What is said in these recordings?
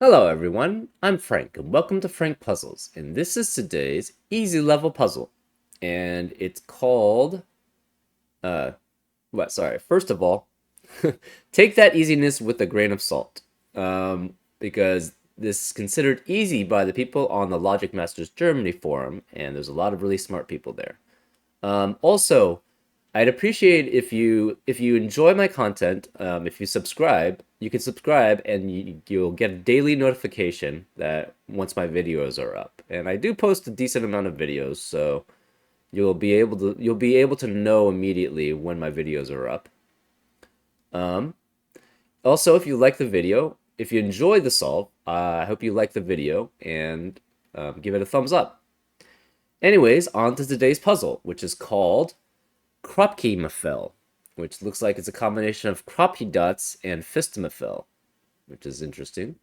Hello everyone, I'm Frank and welcome to Frank Puzzles, and this is today's easy level puzzle. And it's called first of all, take that easiness with a grain of salt. Because this is considered easy by the people on the Logic Masters Germany forum, and there's a lot of really smart people there. Also, I'd appreciate if you enjoy my content. If you subscribe, you can subscribe, and you'll get a daily notification that once my videos are up. And I do post a decent amount of videos, so you'll be able to know immediately when my videos are up. Um, Also, if you like the video, if you enjoy the solve, I hope you like the video and give it a thumbs up. Anyways, on to today's puzzle, which is called Kropkimafel, which looks like it's a combination of Kropki and Fistamafel, which is interesting.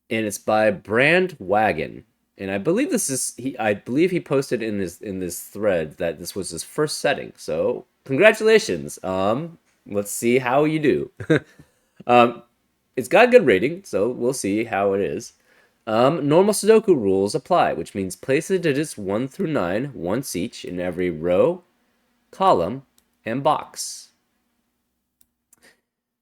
And it's by Brand Wagon. And I believe I believe he posted in this thread that this was his first setting. So congratulations. Let's see how you do. um, it's got a good rating, so we'll see how it is. Normal Sudoku rules apply, which means place the digits 1 through 9 once each in every row, column, and box.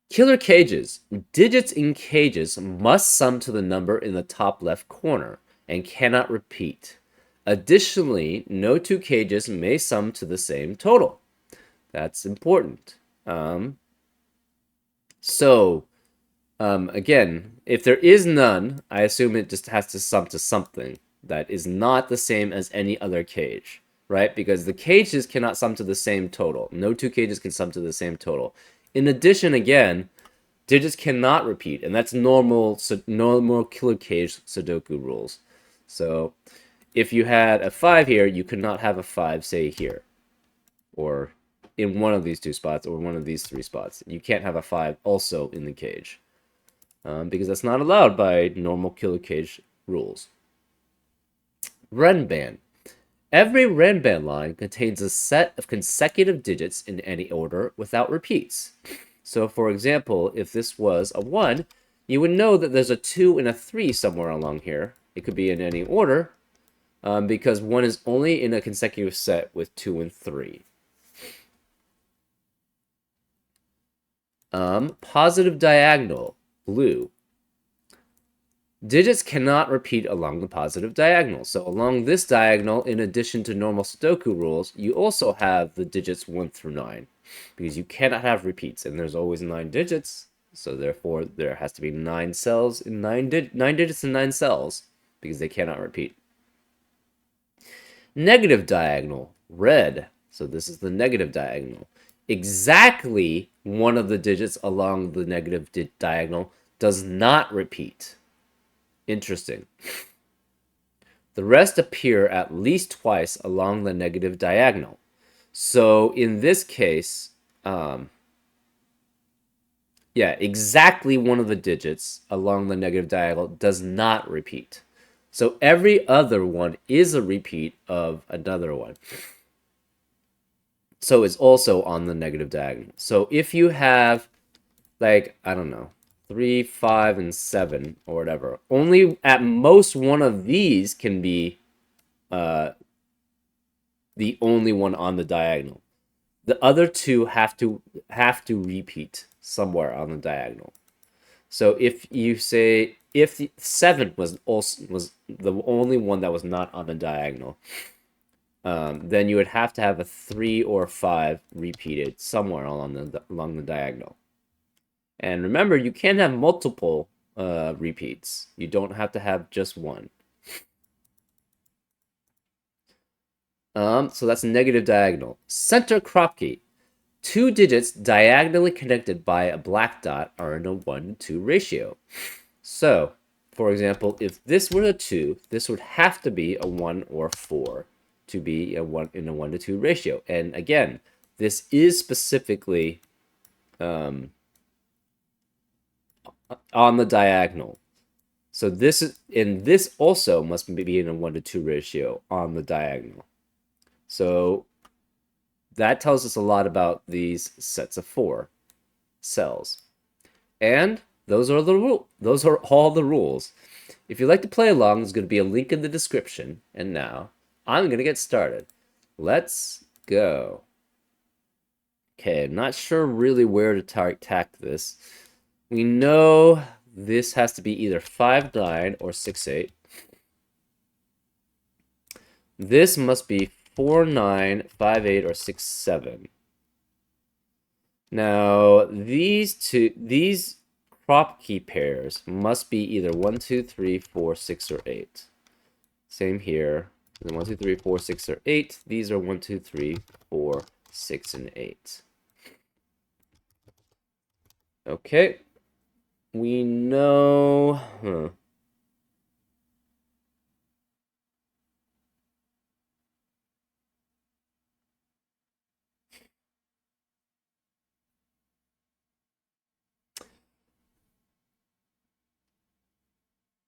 Killer cages. Digits in cages must sum to the number in the top left corner and cannot repeat. Additionally, no two cages may sum to the same total. That's important. Again, if there is none, I assume it just has to sum to something that is not the same as any other cage, right? Because the cages cannot sum to the same total. No two cages can sum to the same total. In addition, again, digits cannot repeat, and that's normal killer cage Sudoku rules. So if you had a 5 here, you could not have a 5, say, here, or in one of these two spots, or one of these three spots. You can't have a 5 also in the cage, because that's not allowed by normal killer cage rules. Renban. Every Renban line contains a set of consecutive digits in any order without repeats. So, for example, if this was a 1, you would know that there's a 2 and a 3 somewhere along here. It could be in any order, because 1 is only in a consecutive set with 2 and 3. Positive diagonal, blue. Digits cannot repeat along the positive diagonal. So along this diagonal, in addition to normal Sudoku rules, you also have the digits 1 through 9, because you cannot have repeats, and there's always 9 digits, so therefore there has to be 9 cells in 9 digits in 9 cells, because they cannot repeat. Negative diagonal, red. So this is the negative diagonal. Exactly one of the digits along the negative diagonal does not repeat. Interesting. The rest appear at least twice along the negative diagonal. So in this case, exactly one of the digits along the negative diagonal does not repeat. So every other one is a repeat of another one. So it's also on the negative diagonal. So if you have, like, I don't know, 3, 5, and 7, or whatever, only at most one of these can be the only one on the diagonal. The other two have to repeat somewhere on the diagonal. So if you say if the 7 was the only one that was not on the diagonal, then you would have to have a 3 or 5 repeated somewhere along the diagonal. And remember, you can have multiple repeats. You don't have to have just one. So that's negative diagonal. Center Kropki. 2 digits diagonally connected by a black dot are in a 1-to-2 ratio. So, for example, if this were a 2, this would have to be a 1 or 4 to be in a 1-to-2 ratio. And again, this is specifically on the diagonal. So this also must be in a 1-to-2 ratio on the diagonal. So that tells us a lot about these sets of 4 cells. And Those are all the rules. If you'd like to play along, there's going to be a link in the description. And now, I'm going to get started. Let's go. Okay, I'm not sure really where to tack this. We know this has to be either 5-9 or 6-8. This must be 4-9, 5-8, or 6-7. Now, these crop key pairs must be either 1, 2, 3, 4, 6, or 8. Same here. 1, 2, 3, 4, 6, or 8. These are 1, 2, 3, 4, 6, and 8. Okay. We know...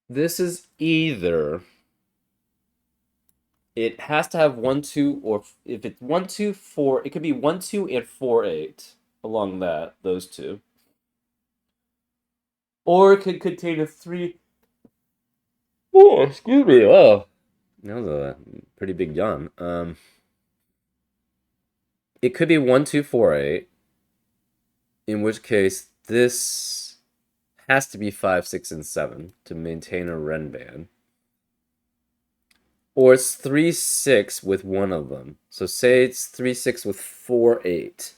This is either... It has to have 1, 2, or if it's 1, 2, 4, it could be 1, 2, and 4, 8 along those two. Or it could contain a 3. Oh, excuse me. Oh, that was a pretty big yawn. It could be 1, 2, 4, 8. In which case, this has to be 5, 6, and 7 to maintain a Renban. Or it's 3, 6 with one of them. So say it's 3, 6 with 4, 8.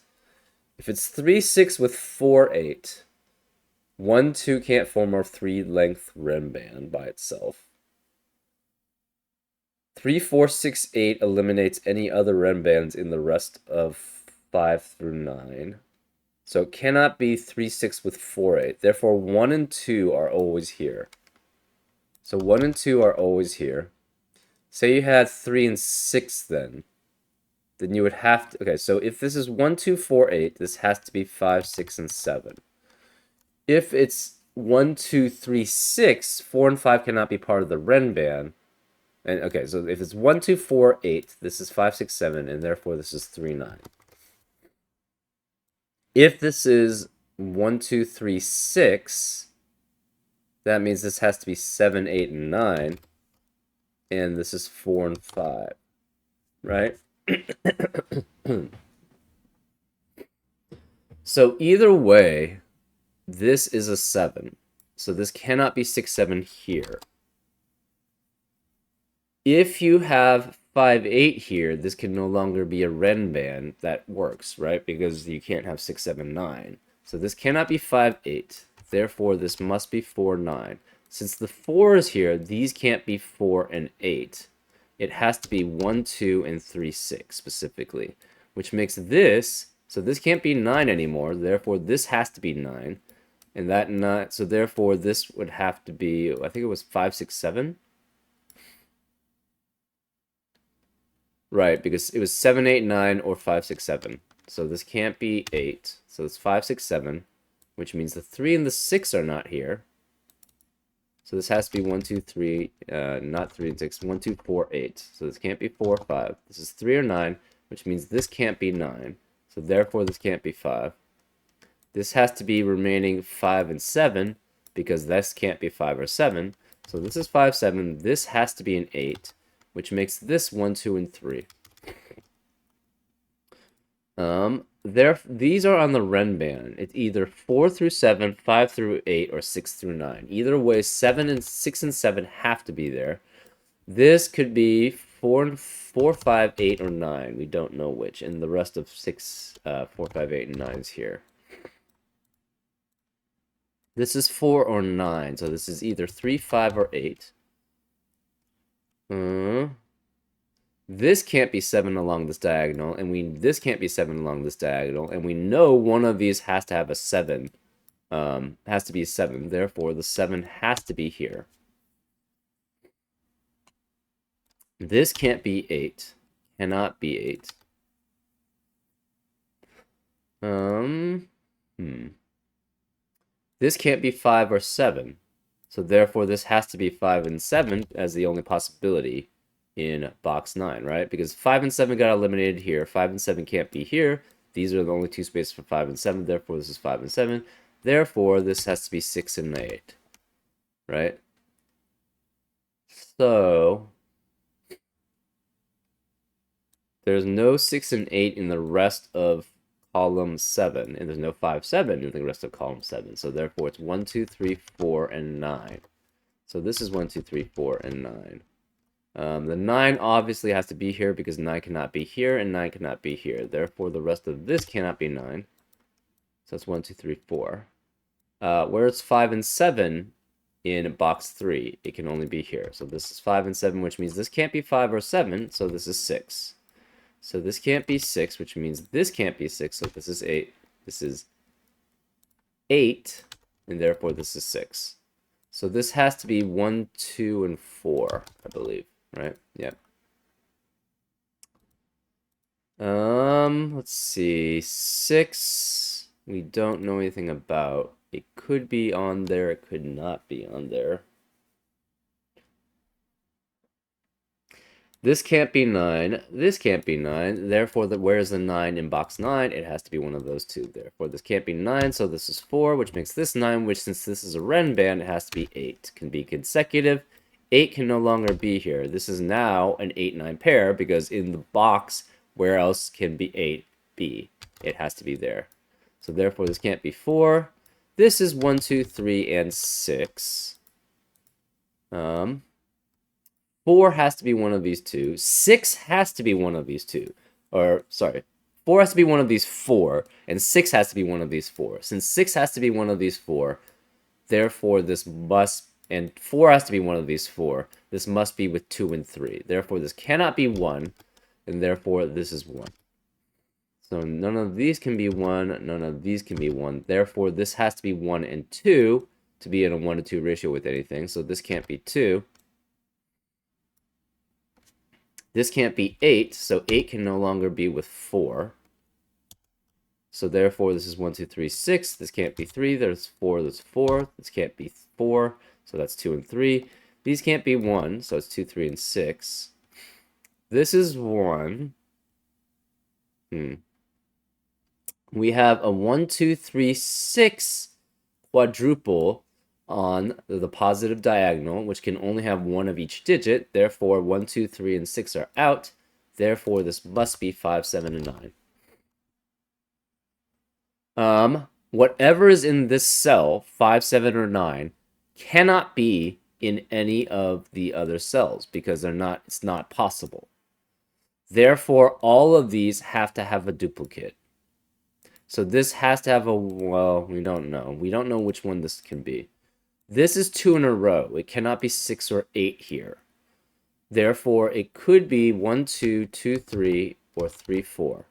If it's 3, 6 with 4, 8, 1, 2 can't form a 3-length Renban by itself. 3, 4, 6, 8 eliminates any other Renbans in the rest of 5 through 9. So it cannot be 3, 6 with 4, 8. Therefore, 1 and 2 are always here. So 1 and 2 are always here. Say you had 3 and 6 then you would have to... Okay, so if this is 1, 2, 4, 8, this has to be 5, 6, and 7. If it's 1, 2, 3, 6, 4 and 5 cannot be part of the Renban. And okay, so if it's 1, 2, 4, 8, this is 5, 6, 7, and therefore this is 3, 9. If this is 1, 2, 3, 6, that means this has to be 7, 8, and 9. And this is 4 and 5, right? So either way, this is a 7. So this cannot be 6, 7 here. If you have 5, 8 here, this can no longer be a Renban that works, right? Because you can't have 6, 7, 9. So this cannot be 5, 8. Therefore, this must be 4, 9. Since the 4 is here, these can't be 4 and 8. It has to be 1, 2, and 3, 6 specifically, which makes this... So this can't be 9 anymore. Therefore, this has to be 9. And that 9... So therefore, this would have to be... I think it was 5, 6, 7. Right, because it was 7, 8, 9, or 5, 6, 7. So this can't be 8. So it's 5, 6, 7, which means the 3 and the 6 are not here. So this has to be 1, 2, 3, not 3 and 6, 1, 2, 4, 8. So this can't be 4 or 5. This is 3 or 9, which means this can't be 9. So therefore this can't be 5. This has to be remaining 5 and 7, because this can't be 5 or 7. So this is 5, 7. This has to be an 8, which makes this 1, 2, and 3. These are on the Renban. It's either 4 through 7, 5 through 8, or 6 through 9. Either way, 6 and 7 have to be there. This could be 4, 5, 8, or 9. We don't know which. And the rest of 6, 4, 5, 8, and 9 is here. This is 4 or 9. So this is either 3, 5, or 8. This can't be 7 along this diagonal, and this can't be 7 along this diagonal, and we know one of these has to have a 7. Has to be a 7. Therefore, the 7 has to be here. This can't be 8. Cannot be 8. This can't be 5 or 7. So therefore, this has to be 5 and 7 as the only possibility in box 9, right? Because 5 and 7 got eliminated here. 5 and 7 can't be here. These are the only two spaces for 5 and 7. Therefore, this is 5 and 7. Therefore, this has to be 6 and 8, right? So there's no 6 and 8 in the rest of column 7, and there's no 5, 7 in the rest of column 7. So therefore, it's 1, 2, 3, 4, and 9. So this is 1, 2, 3, 4, and 9. The 9 obviously has to be here because 9 cannot be here and 9 cannot be here. Therefore, the rest of this cannot be 9. So that's 1, 2, 3, 4. Where's 5 and 7 in box 3? It can only be here. So this is 5 and 7, which means this can't be 5 or 7. So this is 6. So this can't be 6, which means this can't be 6. So this is 8. This is 8. And therefore, this is 6. So this has to be 1, 2, and 4, I believe. Right? Yeah. Let's see. 6, we don't know anything about. It could be on there, it could not be on there. This can't be 9, this can't be 9, therefore, where's the 9 in box 9? It has to be one of those two. Therefore, this can't be 9, so this is 4, which makes this 9, which since this is a Ren band, it has to be 8. Can be consecutive. 8 can no longer be here. This is now an 8-9 pair, because in the box, where else can be 8 be? It has to be there. So therefore, this can't be 4. This is 1, 2, 3, and 6. 4 has to be one of these two. 6 has to be one of these two. Or, sorry, 4 has to be one of these 4, and 6 has to be one of these 4. Since 6 has to be one of these 4, therefore this must, and 4 has to be one of these 4, this must be with 2 and 3. Therefore, this cannot be 1, and therefore this is 1. So none of these can be 1, none of these can be 1. Therefore, this has to be 1 and 2 to be in a 1 to 2 ratio with anything. So this can't be 2. This can't be 8, so 8 can no longer be with 4. So therefore, this is 1, 2, 3, 6. This can't be 3. There's 4. There's 4. This can't be 4. So that's 2 and 3. These can't be 1. So it's 2, 3, and 6. This is 1. We have a 1, 2, 3, 6 quadruple on the positive diagonal, which can only have one of each digit. Therefore, 1, 2, 3, and 6 are out. Therefore, this must be 5, 7, and 9. Whatever is in this cell, 5, 7, or 9, cannot be in any of the other cells because it's not possible. Therefore, all of these have to have a duplicate. So this has to have well, we don't know. We don't know which one this can be. This is 2 in a row. It cannot be 6 or 8 here. Therefore, it could be 1, 2, 2, 3, or 3, 4.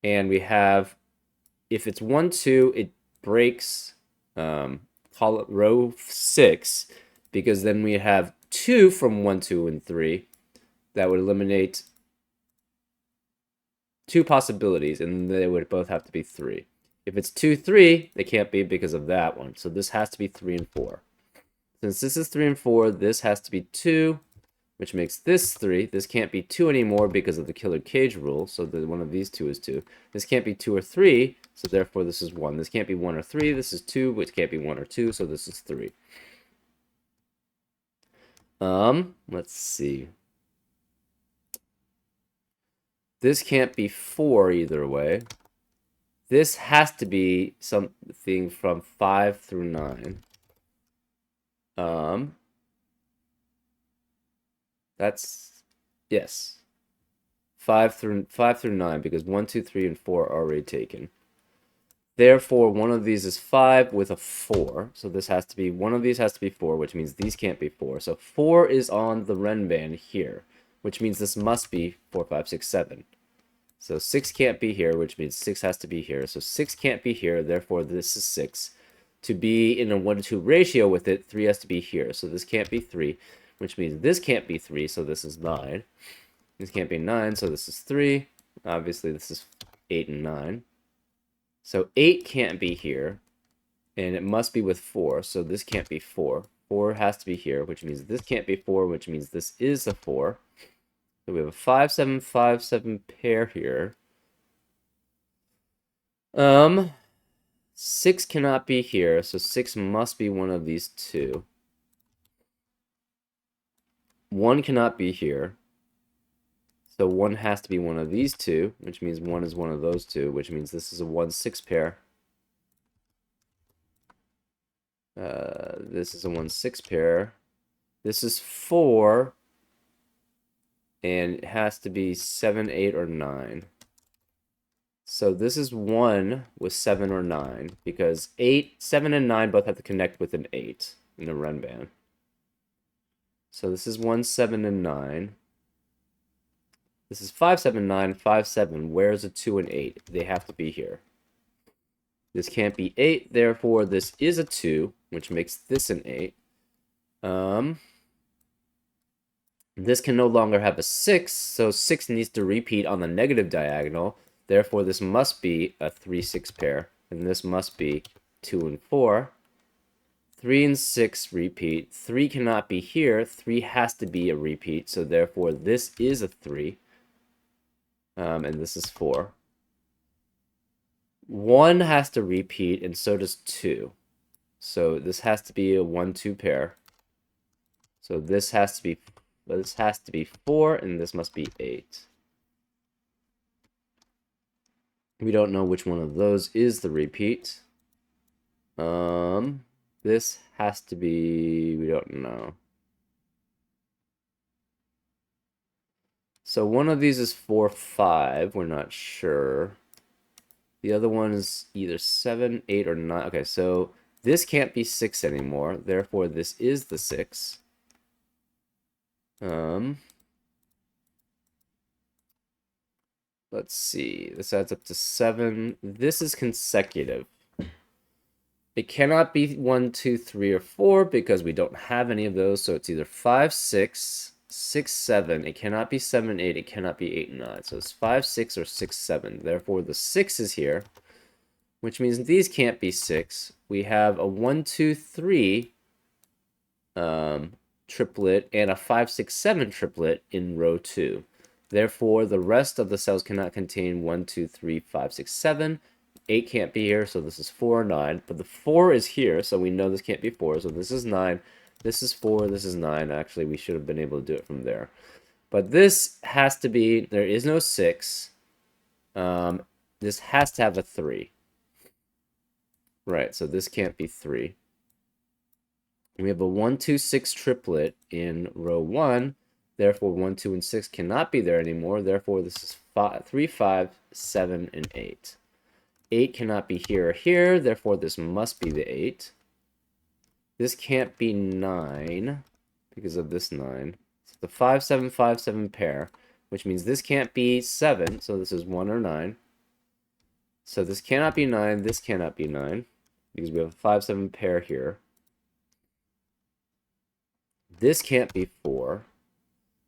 And we have, if it's 1, 2, it breaks call it row 6, because then we have 2 from 1, 2, and 3. That would eliminate 2 possibilities, and they would both have to be 3. If it's 2, 3, they can't be because of that one. So this has to be 3 and 4. Since this is 3 and 4, this has to be 2, which makes this 3. This can't be 2 anymore because of the killer cage rule, so one of these two is 2. This can't be 2 or 3, so therefore this is 1. This can't be 1 or 3, this is 2, which can't be 1 or 2, so this is 3. Let's see. This can't be 4 either way. This has to be something from 5 through 9. That's, yes. 5 through 9, because 1, 2, 3, and 4 are already taken. Therefore, one of these is 5 with a 4. So this has to be, one of these has to be 4, which means these can't be 4. So 4 is on the Ren band here, which means this must be 4, 5, 6, 7. So 6 can't be here, which means 6 has to be here. So 6 can't be here, therefore this is 6. To be in a 1 to 2 ratio with it, 3 has to be here. So this can't be 3, which means this can't be 3, so this is 9. This can't be 9, so this is 3. Obviously, this is 8 and 9. So 8 can't be here, and it must be with 4, so this can't be 4. 4 has to be here, which means this can't be 4, which means this is a 4. So we have a 5, 7, 5, 7 pair here. 6 cannot be here, so 6 must be one of these two. 1 cannot be here. So 1 has to be one of these two, which means 1 is one of those two, which means this is a 1-6 pair. This is a 1-6 pair. This is 4, and it has to be 7, 8, or 9. So this is 1 with 7 or 9, because 8, 7, and 9 both have to connect with an 8 in the run band. So this is 1, 7, and 9. This is 5, 7, 9, 5, 7. Where's a 2 and 8? They have to be here. This can't be 8, therefore this is a 2, which makes this an 8. This can no longer have a 6, so 6 needs to repeat on the negative diagonal. Therefore, this must be a 3, 6 pair, and this must be 2 and 4. 3 and 6 repeat. 3 cannot be here. 3 has to be a repeat, so therefore this is a 3. And this is 4. 1 has to repeat, and so does 2. So this has to be a 1, 2 pair. So this has to be 4, and this must be 8. We don't know which one of those is the repeat. This has to be, we don't know. So one of these is 4, 5, we're not sure. The other one is either 7, 8, or 9. Okay, so this can't be 6 anymore, therefore this is the 6. Let's see, this adds up to 7. This is consecutive. It cannot be 1, 2, 3, or 4 because we don't have any of those, so it's either 5, 6, 6, 7. It cannot be 7, 8. It cannot be 8, 9. So it's 5, 6, or 6, 7. Therefore, the 6 is here, which means these can't be 6. We have a 1, 2, 3 triplet and a 5, 6, 7 triplet in row 2. Therefore, the rest of the cells cannot contain 1, 2, 3, 5, 6, 7. 8 can't be here, so this is 4 or 9. But the 4 is here, so we know this can't be 4. So this is 9. This is 4. This is 9. Actually, we should have been able to do it from there. But this has to be, there is no 6. This has to have a 3. Right, so this can't be 3. We have a 1, 2, 6 triplet in row 1. Therefore, 1, 2, and 6 cannot be there anymore. Therefore, this is 3, 5, 7, and 8. 8 cannot be here or here. Therefore, this must be the 8. This can't be 9 because of this 9. It's the 5, 7, 5, 7 pair, which means this can't be 7. So this is 1 or 9. So this cannot be 9. This cannot be 9 because we have a 5, 7 pair here. This can't be 4.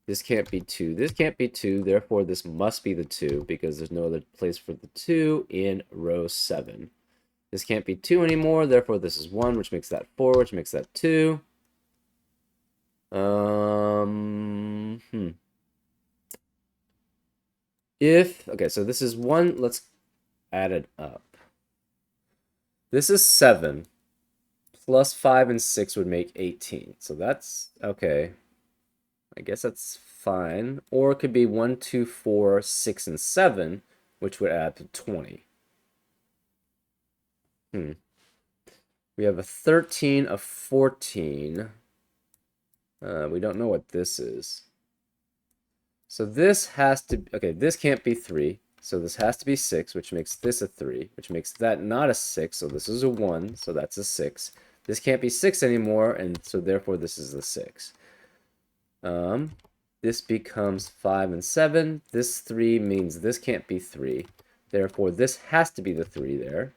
This can't be 2. This can't be 2. Therefore, this must be the 2 because there's no other place for the 2 in row 7. This can't be 2 anymore. Therefore, this is 1, which makes that 4, which makes that 2. Okay, so this is 1. Let's add it up. This is 7. Plus 5 and 6 would make 18. So that's okay. I guess that's fine. Or it could be 1, 2, 4, 6, and 7, which would add up to 20. We have a 13, a 14. We don't know what this is. So this has to, okay, this can't be 3. So this has to be 6, which makes this a 3, which makes that not a 6. So this is a 1, so that's a 6. This can't be 6 anymore, and so therefore this is the 6. This becomes 5 and 7. This 3 means this can't be 3. Therefore, this has to be the 3 there.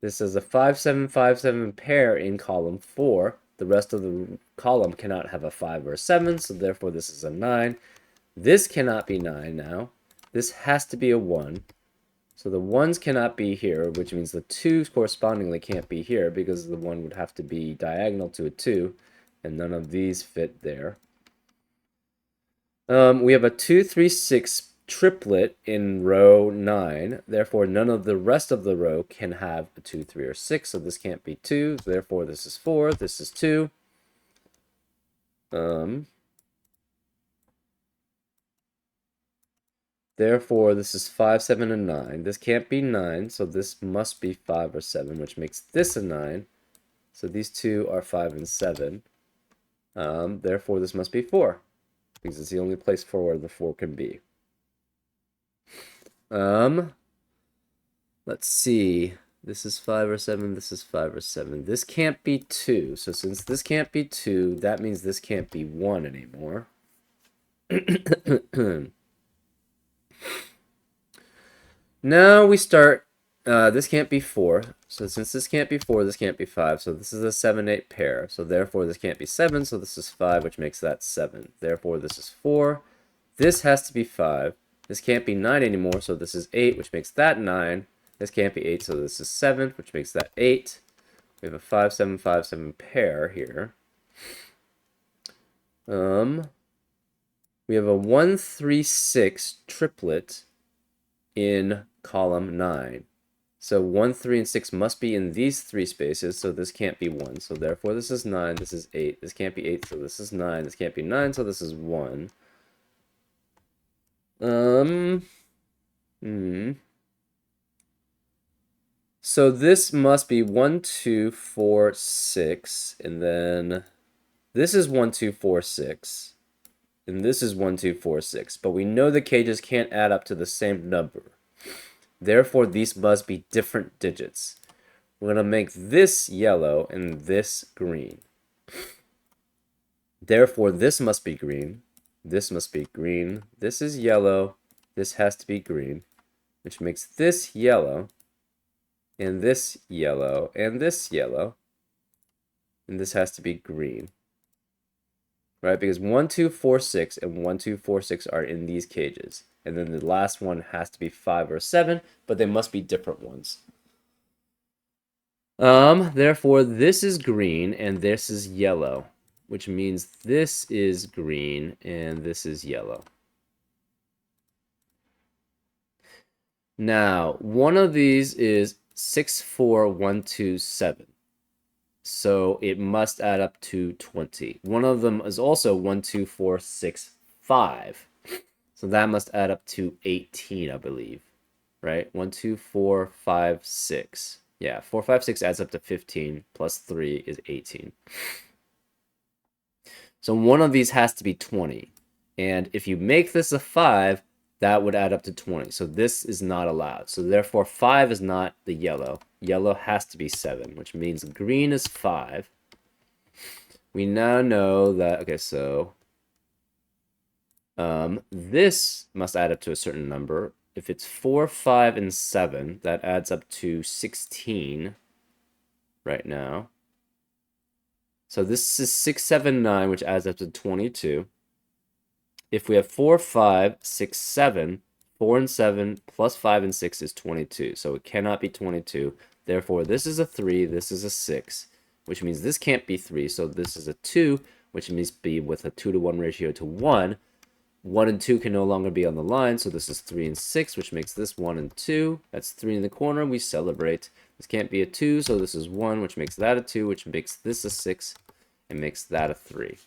This is a 5, 7, 5, 7 pair in column 4. The rest of the column cannot have a 5 or a 7, so therefore this is a 9. This cannot be 9 now. This has to be a 1. So the 1s cannot be here, which means the 2s correspondingly can't be here because the 1 would have to be diagonal to a 2, and none of these fit there. We have a 2, 3, 6 triplet in row 9. Therefore, none of the rest of the row can have a 2, 3, or 6. So this can't be 2. Therefore, this is 4. This is 2. Therefore, this is 5, 7, and 9. This can't be 9, so this must be 5 or 7, which makes this a 9. So these two are 5 and 7. Therefore, this must be 4, because it's the only place for where the 4 can be. Let's see. This is 5 or 7, this is 5 or 7. This can't be 2, so since this can't be 2, that means this can't be 1 anymore. Now we start, this can't be 4, so since this can't be 4, this can't be 5, so this is a 7, 8 pair, so therefore this can't be 7, so this is 5, which makes that 7. Therefore this is 4, this has to be 5, this can't be 9 anymore, so this is 8, which makes that 9, this can't be 8, so this is 7, which makes that 8. We have a 5, 7, 5, 7 pair here. We have a 1, 3, 6 triplet in column 9. So 1, 3, and 6 must be in these 3 spaces, so this can't be 1. So therefore this is 9, this is 8. This can't be 8, so this is 9. This can't be 9, so this is 1. So this must be 1, 2, 4, 6, and then this is 1, 2, 4, 6, and this is 1, 2, 4, 6. But we know the cages can't add up to the same number. Therefore, these must be different digits. We're going to make this yellow and this green. Therefore, this must be green. This must be green. This is yellow. This has to be green, which makes this yellow, and this yellow, and this yellow. And this has to be green. Right? Because 1, 2, 4, 6 and 1, 2, 4, 6 are in these cages. And then the last one has to be 5 or 7, but they must be different ones. Therefore, this is green and this is yellow, which means this is green and this is yellow. Now, one of these is 6, 4, 1, 2, 7. So it must add up to 20. One of them is also 1, 2, 4, 6, 5. So that must add up to 18, I believe. Right? 1, 2, 4, 5, 6. Yeah, 4, 5, 6 adds up to 15, plus 3 is 18. So one of these has to be 20. And if you make this a 5, that would add up to 20. So this is not allowed. So therefore, 5 is not the yellow. Yellow has to be 7, which means green is 5. We now know that, okay, so this must add up to a certain number. If it's 4, 5, and 7, that adds up to 16 right now. So this is 6, 7, 9, which adds up to 22. If we have 4, 5, 6, 7, 4 and 7 plus 5 and 6 is 22. So it cannot be 22. Therefore, this is a 3, this is a 6, which means this can't be 3. So this is a 2, which means be with a 2-to-1 ratio to 1. 1 and 2 can no longer be on the line, so this is 3 and 6, which makes this 1 and 2. That's 3 in the corner. We celebrate. This can't be a 2, so this is 1, which makes that a 2, which makes this a 6, and makes that a 3.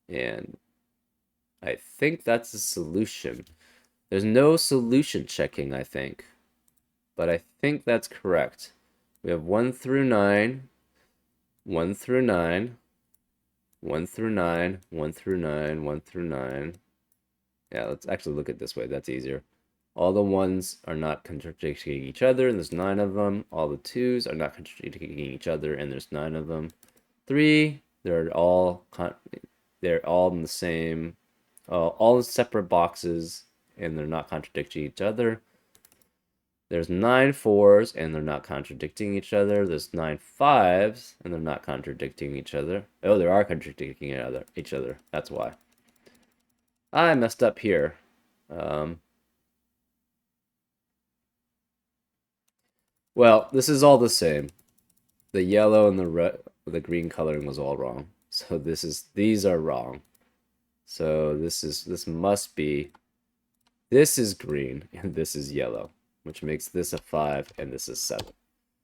And I think that's the solution. There's no solution checking, I think. But I think that's correct. We have 1 through 9, 1 through 9, 1 through 9, 1 through 9, 1 through 9. Yeah, let's actually look at it this way. That's easier. All the 1s are not contradicting each other, and there's 9 of them. All the 2s are not contradicting each other, and there's 9 of them. 3, they're all in the same, all in separate boxes, and they're not contradicting each other. There's 9 4s, and they're not contradicting each other. There's 9 5s, and they're not contradicting each other. Oh, they are contradicting each other. That's why. I messed up here. Well, this is all the same. The yellow and the green coloring was all wrong. So these are wrong. So this must be, this is green and this is yellow, which makes this a 5 and this is 7.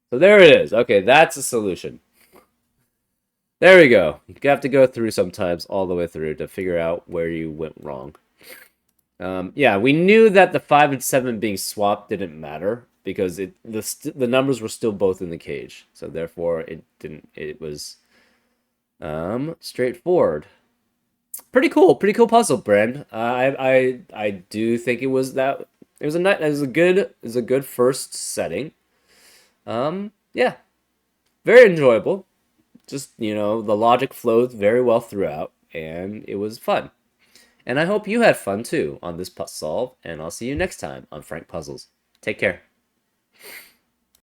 So there it is. Okay, that's a solution. There we go. You have to go through sometimes all the way through to figure out where you went wrong. Yeah, we knew that the 5 and 7 being swapped didn't matter because the numbers were still both in the cage. So therefore it was straightforward. Pretty cool puzzle, Bren. I do think it was a good first setting. Yeah, very enjoyable. Just, the logic flowed very well throughout, and it was fun. And I hope you had fun too on this solve, and I'll see you next time on Frank Puzzles. Take care.